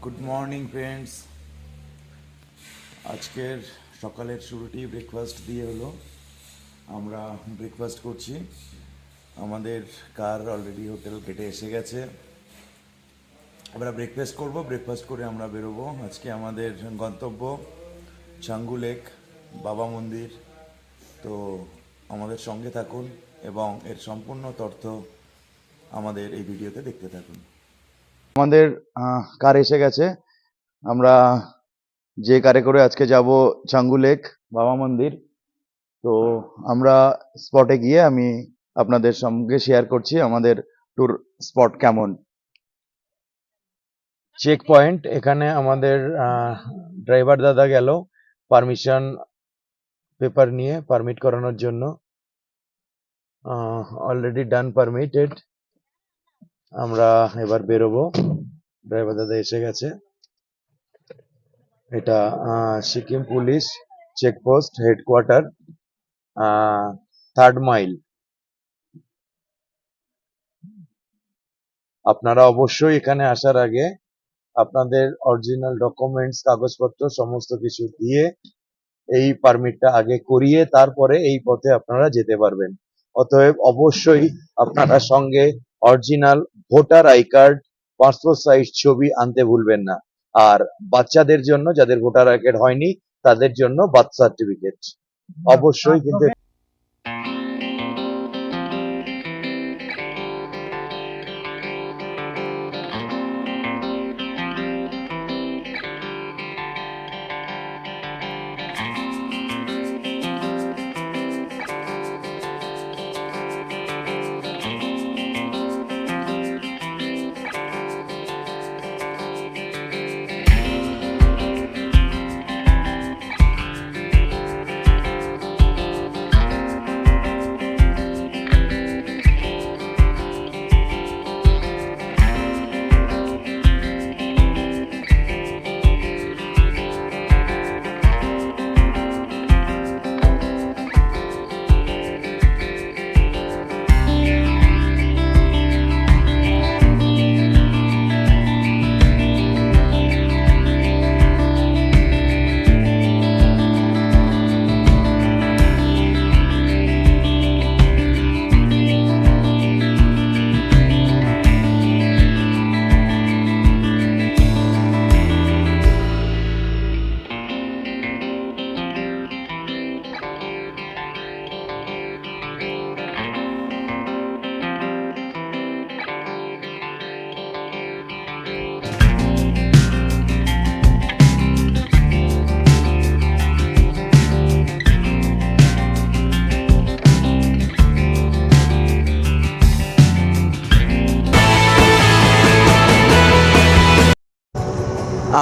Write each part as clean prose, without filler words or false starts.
Good morning friends. আজকের সকালের শুরুটি breakfast দিয়ে হলো। আমরা ব্রেকফাস্ট করছি। আমাদের কার অলরেডি হোটেল গেটে এসে গেছে। আমরা ব্রেকফাস্ট করব, ব্রেকফাস্ট করে আমরা বেরোবো। আজকে আমাদের গন্তব্য চাঙ্গু লেক, বাবা মন্দির। তো আমাদের সঙ্গে থাকুন এবং এর সম্পূর্ণ তথ্য আমাদের এই ভিডিওতে দেখতে থাকুন। আমাদের কার এসে গেছে। আমরা যে কারে করে আজকে যাব চাঙ্গু লেক, বাবা মন্দির। তো আমরা স্পটে গিয়ে আমি আপনাদের সঙ্গে শেয়ার করছি আমাদের ট্যুর স্পট কেমন। চেক পয়েন্ট, এখানে আমাদের ড্রাইভার দাদা গেল পারমিশন পেপার নিয়ে পারমিট করানোর জন্য। Already done permitted. আমরা এবার বেরোবো। ড্রাইভার দাদা এসে গেছে। এটা Sikkim police checkpost headquarter, 3rd mile. আপনারা অবশ্যই এখানে আসার আগে আপনাদের অরিজিনাল ডকুমেন্টস, কাগজপত্র সমস্ত কিছু দিয়ে এই পারমিটটা আগে করিয়ে তারপরে এই পথে আপনারা যেতে পারবেন। অতএব অবশ্যই আপনারা সঙ্গে original voter I card, passport size ছবি আনতে ভুলবেন না। আর বাচ্চাদের জন্য, যাদের ভোটার আই কার্ড হয়নি, তাদের জন্য বার্থ সার্টিফিকেট অবশ্যই কিন্তু।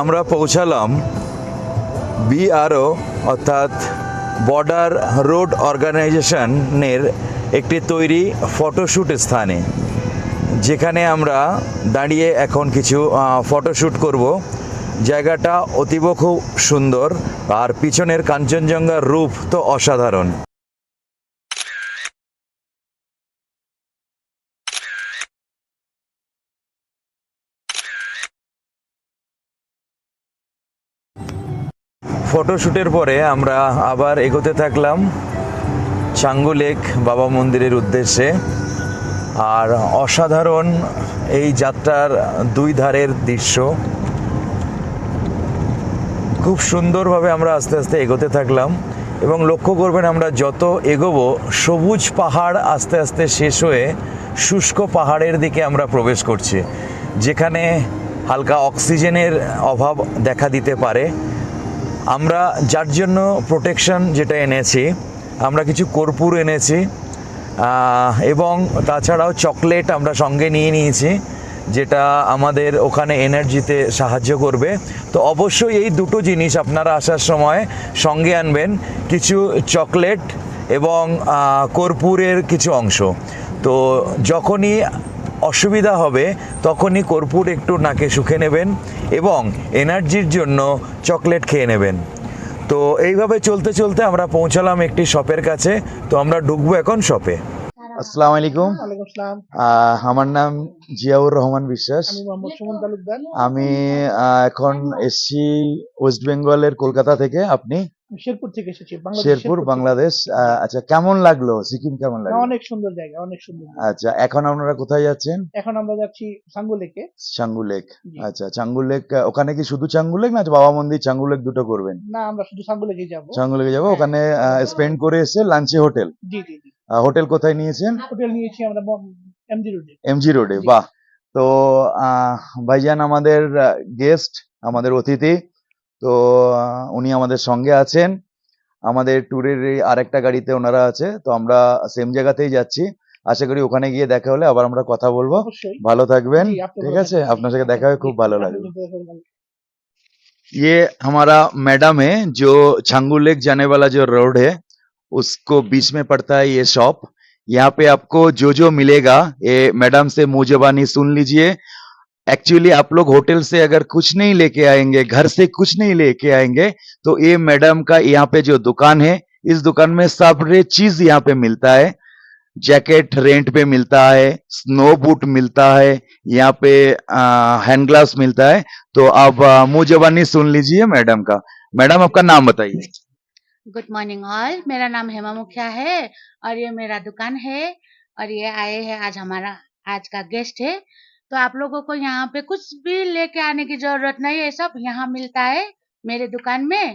আমরা পৌঁছালাম BRO অর্থাৎ বর্ডার রোড অর্গানাইজেশনের একটি তৈরি ফটোশ্যুট স্থানে, যেখানে আমরা দাঁড়িয়ে এখন কিছু ফটোশ্যুট করব। জায়গাটা অতীব খুব সুন্দর, আর পিছনের কাঞ্চনজঙ্ঘার রূপ তো অসাধারণ। ফটোশ্যুটের পরে আমরা আবার এগোতে থাকলাম চাঙ্গু লেক বাবা মন্দিরের উদ্দেশ্যে। আর অসাধারণ এই যাত্রার দুই ধারের দৃশ্য, খুব সুন্দরভাবে আমরা আস্তে আস্তে এগোতে থাকলাম। এবং লক্ষ্য করবেন, আমরা যত এগোবো সবুজ পাহাড় আস্তে আস্তে শেষ হয়ে শুষ্ক পাহাড়ের দিকে আমরা প্রবেশ করছি, যেখানে হালকা অক্সিজেনের অভাব দেখা দিতে পারে। আমরা যার জন্য প্রোটেকশন যেটা এনেছি, আমরা কিছু কর্পূর এনেছি এবং তাছাড়াও চকলেট আমরা সঙ্গে নিয়ে নিয়েছি, যেটা আমাদের ওখানে এনার্জিতে সাহায্য করবে। তো অবশ্যই এই দুটো জিনিস আপনারা আসার সময় সঙ্গে আনবেন, কিছু চকলেট এবং কর্পূরের কিছু অংশ। তো যখনই অসুবিধা হবে তখনই কর্পূর একটু নাকে শুকে নেবেন এবং এনার্জির জন্য চকলেট খেয়ে নেবেন। তো এইভাবে চলতে চলতে আমরা পৌঁছালাম একটি শপের কাছে। তো আমরা ঢুকবো এখন শপে। আসসালামু আলাইকুম। ওয়ালাইকুম আসসালাম। আমার নাম জিয়াউর রহমান বিশ্বাস। আমি মোহাম্মদ সুমন তালুকদার। আমি এখন এসছি ওয়েস্ট বেঙ্গলের কলকাতা থেকে। আপনি? আমি শেরপুর থেকে এসেছি। বাংলাদেশ শেরপুর, থেকে। বাংলাদেশ। আচ্ছা, কেমন লাগলো সিকিম? কেমন লাগলো? অনেক সুন্দর জায়গা, অনেক সুন্দর জায়গা। আচ্ছা, এখন আপনারা কোথায় যাচ্ছেন? এখন আমরা যাচ্ছি সাঙ্গু লেকে। চাঙ্গু লেক। জি। আচ্ছা, চাঙ্গু লেক। ওখানে কি শুধু চাঙ্গু লেক না বাবা মন্দির চাঙ্গু লেক দুটো করবেন? না, আমরা শুধু সাঙ্গু লেকেই যাবো। চাঙ্গু লেকে যাবো। হ্যাঁ। ওখানে স্পেন্ড করে এসে লাঞ্চে হোটেল। জি জি জি। হোটেল কোথায় নিয়েছেন? হোটেল নিয়েছি আমরা এমজি রোডে। এমজি রোডে। জি। বাহ। তো ভাইজান আমাদের গেস্ট, আমাদের অতিথি। তো উনি আমাদের সঙ্গে আছেন। আমাদের ট্যুরের এই আরেকটা গাড়িতে ওনারা আছে। তো আমরা সেম জায়গাতেই যাচ্ছি। আশা করি ওখানে গিয়ে দেখা হলে আবার আমরা কথা বলবো। অবশ্যই। ভালো থাকবেন। জি, আপনি ঠিক ভালো আছে? থাকবেন। আপনার সাথে দেখা হয়ে খুব ভালো লাগলো। লাগলো। ये हमारा मैडम है जो छंगू लेक जाने वाला जो रोड है उसको बीच में पड़ता है ये शॉप। यहाँ पे आपको जो मिलेगा ये मैडम से मुंह जबानी सुन लीजिए। एक्चुअली आप लोग होटल से अगर कुछ नहीं लेके आएंगे, घर से कुछ नहीं लेके आएंगे, तो ये मैडम का यहाँ पे जो दुकान है, इस दुकान में सारे चीज यहाँ पे मिलता है। जैकेट रेंट पे मिलता है, स्नो बूट मिलता है, यहाँ पे हैंड ग्लास मिलता है। तो आप मुंह जबानी सुन लीजिए मैडम का। मैडम, आपका नाम बताइए। Good morning all. मेरा नाम हेमा मुखिया है और ये मेरा दुकान है और ये आए हैं आज हमारा आज का गेस्ट है। तो आप लोगों को यहाँ पे कुछ भी लेके आने की जरूरत नहीं है, सब यहाँ मिलता है मेरे दुकान में।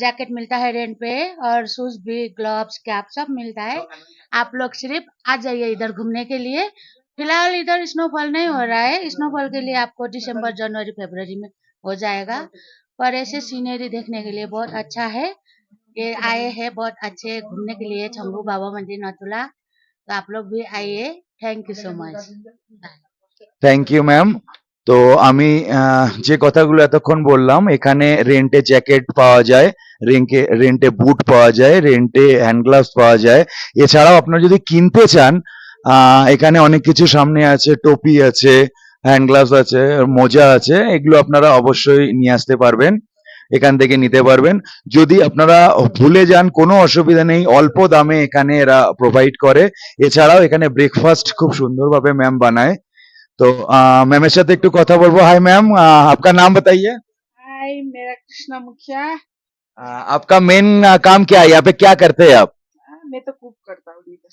जैकेट मिलता है रेंट पे और शूज भी, ग्लव्स, कैप सब मिलता है। आप लोग सिर्फ आ जाइए इधर घूमने के लिए। फिलहाल इधर स्नोफॉल नहीं हो रहा है, स्नोफॉल के लिए आपको दिसंबर, जनवरी, फरवरी में हो जाएगा। पर ऐसे सीनरी देखने के लिए बहुत अच्छा है। ये आए हैं बहुत अच्छे घूमने के लिए छंगू बाबा मंदिर नथुला। तो आप लोग भी आइए। Thank you so much. Thank you ma'am. তো আমি যে কথাগুলো এতক্ষণ বললাম, এখানে রেন্টে জ্যাকেট পাওয়া যায়, রেন্টে বুট পাওয়া যায়, রেন্টে হ্যান্ড গ্লাভস পাওয়া যায়। এছাড়াও আপনারা যদি কিনতে চান, এখানে অনেক কিছু সামনে আছে, টপি আছে, হ্যান্ড গ্লাভস আছে, মোজা আছে। এগুলো আপনারা অবশ্যই নিয়ে আসতে পারবেন, এখান থেকে নিতে পারবেন। যদি আপনারা ভুলে যান, কোনো অসুবিধা নেই, অল্প দামে এখানে এরা প্রোভাইড করে। এছাড়াও এখানে ব্রেকফাস্ট খুব সুন্দরভাবে ম্যাম বানায়। तो मैम साथ एक কথা বলবো। हाय मैम, आपका नाम बताइए। हाय, मेरा कृष्णा मुखिया। आपका मेन काम क्या है? यहाँ पे क्या करते हैं आप? मैं तो कुक करता हूँ इधर।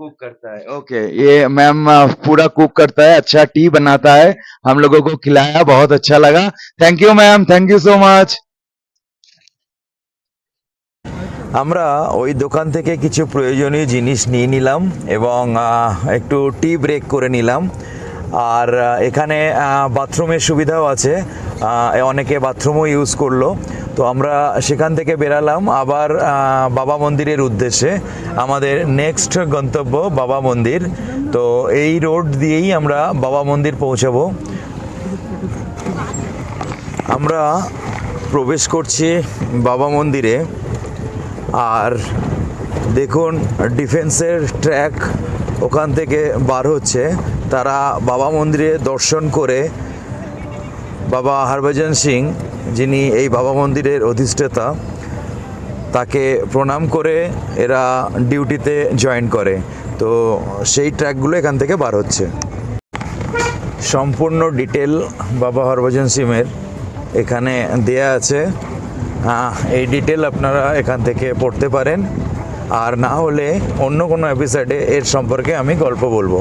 कुक करता है। ओके, ये मैम पूरा कुक करता है, अच्छा टी बनाता है, हम लोगों को खिलाया, बहुत अच्छा लगा। Thank you ma'am, thank you सो माच। আমরা ওই দোকান থেকে কিছু প্রয়োজনীয় জিনিস নিয়ে নিলাম এবং একটু টি ব্রেক করে নিলাম। আর এখানে বাথরুমের সুবিধাও আছে, অনেকে বাথরুমও ইউজ করলো। তো আমরা সেখান থেকে বেরালাম আবার বাবা মন্দিরের উদ্দেশ্যে। আমাদের নেক্সট গন্তব্য বাবা মন্দির। তো এই রোড দিয়েই আমরা বাবা মন্দির পৌঁছাবো। আমরা প্রবেশ করছি বাবা মন্দিরে। আর দেখুন, ডিফেন্সের ট্র্যাক ওখান থেকে বার হচ্ছে। তারা বাবা মন্দিরে দর্শন করে বাবা হরভজন সিং, যিনি এই বাবা মন্দিরের অধিষ্ঠাতা, তাকে প্রণাম করে এরা ডিউটিতে জয়েন করে। তো সেই ট্র্যাকগুলো এখান থেকে বার হচ্ছে। সম্পূর্ণ ডিটেল বাবা হরভজন সিংয়ের এখানে দেয়া আছে। এই ডিটেল আপনারা এখান থেকে পড়তে পারেন, আর না হলে অন্য কোনো এপিসোডে এর সম্পর্কে আমি গল্প বলবো।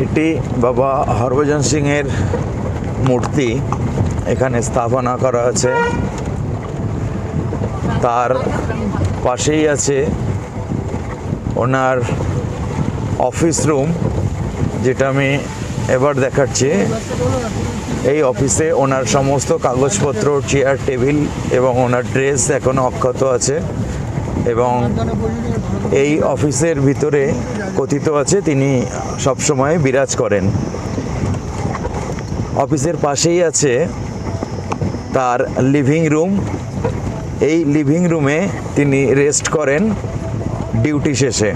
এটি বাবা হরভজন সিংয়ের মূর্তি এখানে স্থাপনা করা আছে। তার পাশেই আছে ওনার অফিস রুম, যেটা আমি এবার দেখাচ্ছি। এই অফিসে ওনার সমস্ত কাগজপত্র, চেয়ার, টেবিল এবং ওনার ড্রেস এখনো অক্ষত আছে। এবং এই অফিসের ভিতরে কথিত আছে তিনি সবসময় বিরাজ করেন। অফিসের পাশেই আছে তার লিভিং রুম। এই লিভিং রুমে তিনি রেস্ট করেন ডিউটি শেষে।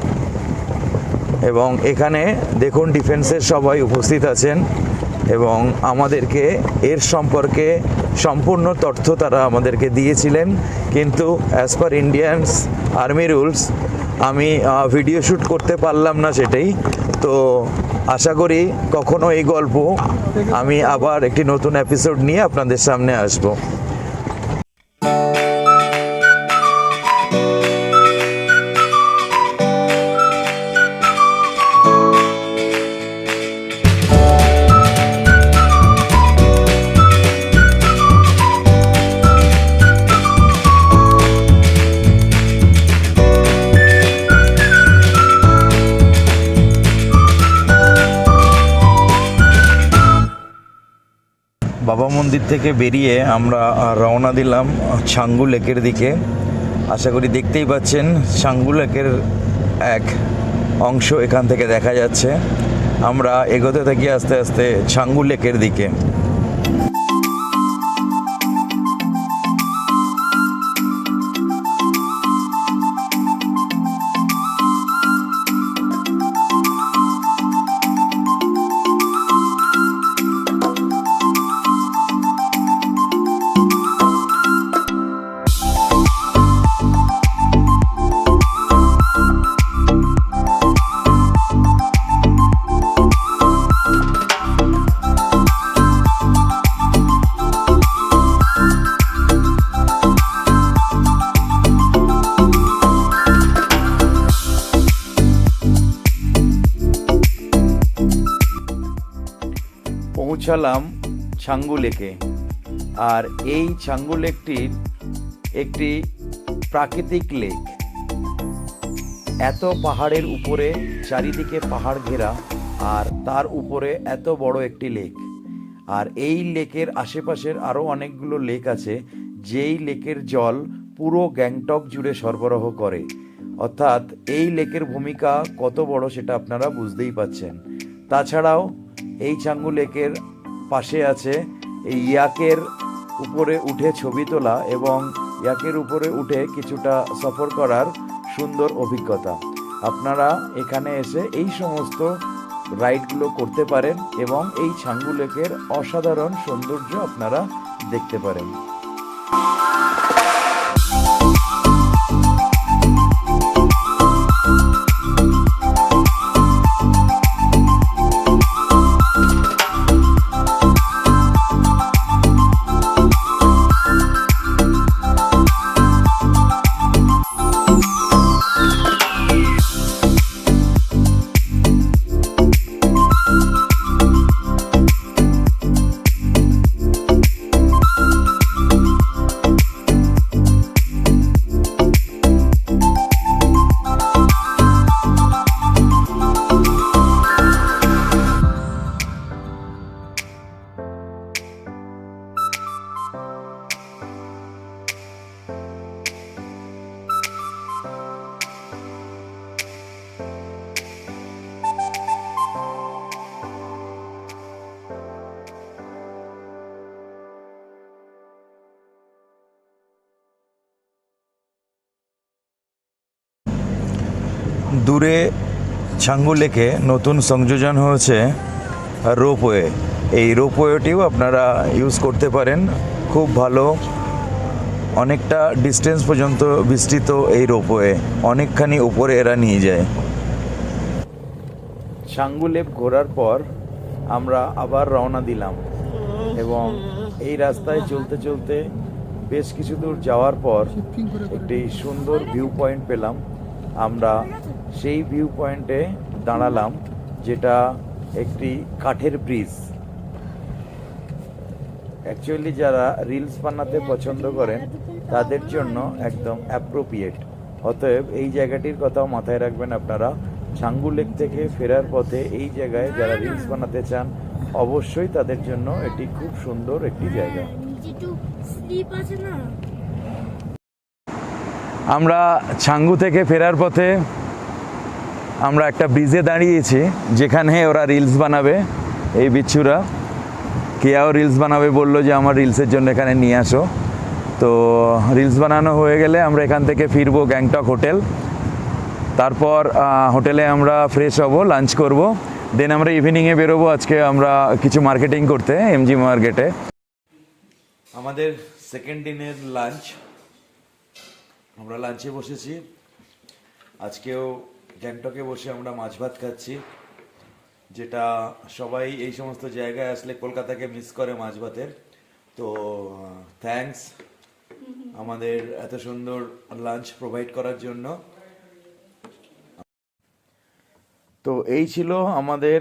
এবং এখানে দেখুন, ডিফেন্সের সবাই উপস্থিত আছেন এবং আমাদেরকে এর সম্পর্কে সম্পূর্ণ তথ্য তারা আমাদেরকে দিয়েছিলেন। কিন্তু as per Indians army rules আমি ভিডিও শ্যুট করতে পারলাম না, সেটাই তো আশা করি কখনো এই গল্প আমি আবার একটি নতুন এপিসোড নিয়ে আপনাদের সামনে আসব। বাবা মন্দির থেকে বেরিয়ে আমরা রওনা দিলাম ছাঙ্গু লেকের দিকে। আশা করি দেখতেই পাচ্ছেন ছাঙ্গু লেকের এক অংশ এখান থেকে দেখা যাচ্ছে। আমরা এগোতে থাকি আস্তে আস্তে ছাঙ্গু লেকের দিকে। পৌঁছালাম ছাঙ্গু লেকে। আর এই ছাঙ্গু লেকটির একটি প্রাকৃতিক লেক। এত পাহাড়ের উপরে, চারিদিকে পাহাড় ঘেরা, আর তার উপরে এত বড় একটি লেক। আর এই লেকের আশেপাশের আরও অনেকগুলো লেক আছে, যেই লেকের জল পুরো গ্যাংটক জুড়ে সরবরাহ করে। অর্থাৎ এই লেকের ভূমিকা কত বড় সেটা আপনারা বুঝতেই পাচ্ছেন। তাছাড়াও এই ছাঙ্গু লেকের পাশে আছে এই ইয়াকের উপরে উঠে ছবি তোলা এবং ইয়াকের উপরে উঠে কিছুটা সফর করার সুন্দর অভিজ্ঞতা। আপনারা এখানে এসে এই সমস্ত রাইডগুলো করতে পারেন এবং এই ছাঙ্গু লেকের অসাধারণ সৌন্দর্য আপনারা দেখতে পারেন। দূরে ছাঙ্গু লেকে নতুন সংযোজন হয়েছে রোপওয়ে। এই রোপওয়েটিও আপনারা ইউজ করতে পারেন, খুব ভালো। অনেকটা ডিস্টেন্স পর্যন্ত বিস্তৃত এই রোপওয়ে, অনেকখানি উপরে এরা নিয়ে যায়। ছাঙ্গু লেক ঘোরার পর আমরা আবার রওনা দিলাম এবং এই রাস্তায় চলতে চলতে বেশ কিছু দূর যাওয়ার পর একটি সুন্দর ভিউ পয়েন্ট পেলাম। আমরা সেই ভিউ পয়েন্টে দাঁড়ালাম, যেটা একটি কাঠের ব্রিজ। অ্যাকচুয়ালি যারা রিলস বানাতে পছন্দ করেন তাদের জন্য একদম অ্যাপ্রোপ্রিয়েট। অতএব এই জায়গাটির কথাও মাথায় রাখবেন আপনারা। ছাঙ্গু লেক থেকে ফেরার পথে এই জায়গায় যারা রিলস বানাতে চান অবশ্যই তাদের জন্য এটি খুব সুন্দর একটি জায়গা। আমরা ছাঙ্গু থেকে ফেরার পথে আমরা একটা ব্রিজে দাঁড়িয়েছি, যেখানে ওরা রিলস বানাবে। এই বিচ্ছুরা কেয়াও রিলস বানাবে, বললো যে আমার রিলসের জন্য এখানে নিয়ে আসো। তো রিলস বানানো হয়ে গেলে আমরা এখান থেকে ফিরবো গ্যাংটক হোটেল। তারপর হোটেলে আমরা ফ্রেশ হব, লাঞ্চ করব, দেন আমরা ইভিনিংয়ে বেরোবো। আজকে আমরা কিছু মার্কেটিং করতে এমজি মার্কেটে। আমাদের সেকেন্ড দিনের লাঞ্চ, আমরা লাঞ্চে বসেছি। আজকেও গ্যাংটকে বসে আমরা মাছ ভাত খাচ্ছি, যেটা সবাই এই সমস্ত জায়গায় আসলে কলকাতাকে মিস করে মাছ ভাতের। তো থ্যাঙ্কস আমাদের এত সুন্দর লাঞ্চ প্রোভাইড করার জন্য। তো এই ছিল আমাদের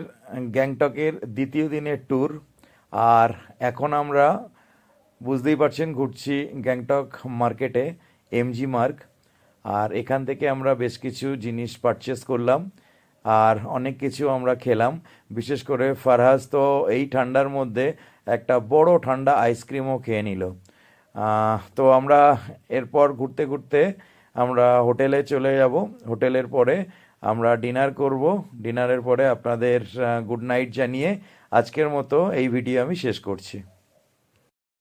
গ্যাংটকের দ্বিতীয় দিনের ট্যুর। আর এখন আমরা বুঝতেই পারছেন ঘুরছি গ্যাংটক মার্কেটে, এমজি মার্গ। আর এখান থেকে আমরা বেশ কিছু জিনিস পারচেস করলাম আর অনেক কিছু আমরা খেলাম। বিশেষ করে ফারহাজ তো এই ঠান্ডার মধ্যে একটা বড় ঠান্ডা আইসক্রিমও খেয়ে নিল। তো আমরা এরপর ঘুরতে ঘুরতে আমরা হোটেলে চলে যাব। হোটেলের পরে আমরা ডিনার করব। ডিনারের পরে আপনাদের গুড নাইট জানিয়ে আজকের মতো এই ভিডিও আমি শেষ করছি।